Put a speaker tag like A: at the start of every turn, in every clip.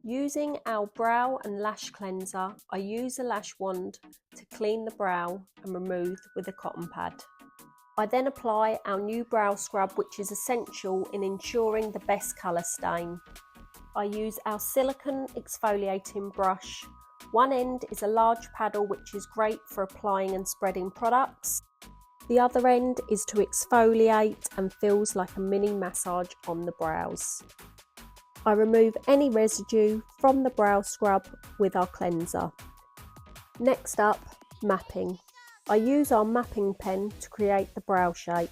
A: Using our brow and lash cleanser, I use a lash wand to clean the brow and remove with a cotton pad. I then apply our new brow scrub, which is essential in ensuring the best colour stain. I use our silicone exfoliating brush. One end is a large paddle, which is great for applying and spreading products. The other end is to exfoliate and feels like a mini massage on the brows. I remove any residue from the brow scrub with our cleanser. Next up, mapping. I use our mapping pen to create the brow shape.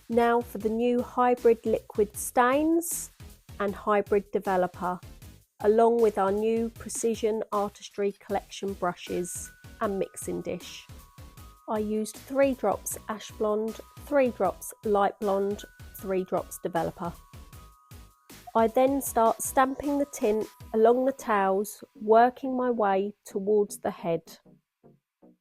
A: Now for the new hybrid liquid stains and hybrid developer, along with our new Precision Artistry collection brushes and mixing dish. I used 3 drops ash blonde, 3 drops light blonde, 3 drops developer. I then start stamping the tint along the tails, working my way towards the head.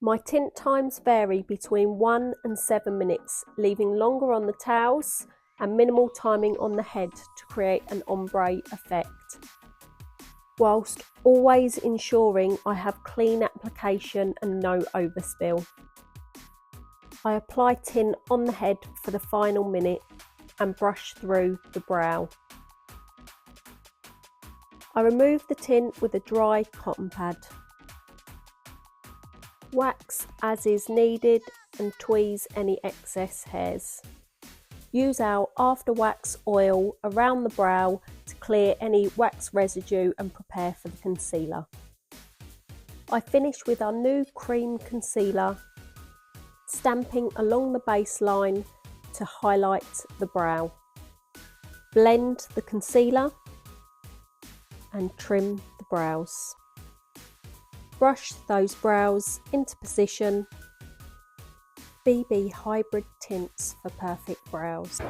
A: My tint times vary between 1 and 7 minutes, leaving longer on the tails and minimal timing on the head to create an ombre effect, whilst always ensuring I have clean application and no overspill. I apply tint on the head for the final minute and brush through the brow. I remove the tint with a dry cotton pad. Wax as is needed and tweeze any excess hairs. Use our after wax oil around the brow to clear any wax residue and prepare for the concealer. I finish with our new cream concealer, stamping along the base line to highlight the brow. Blend the concealer and trim the brows. Brush those brows into position. BB Hybrid Tints for perfect brows.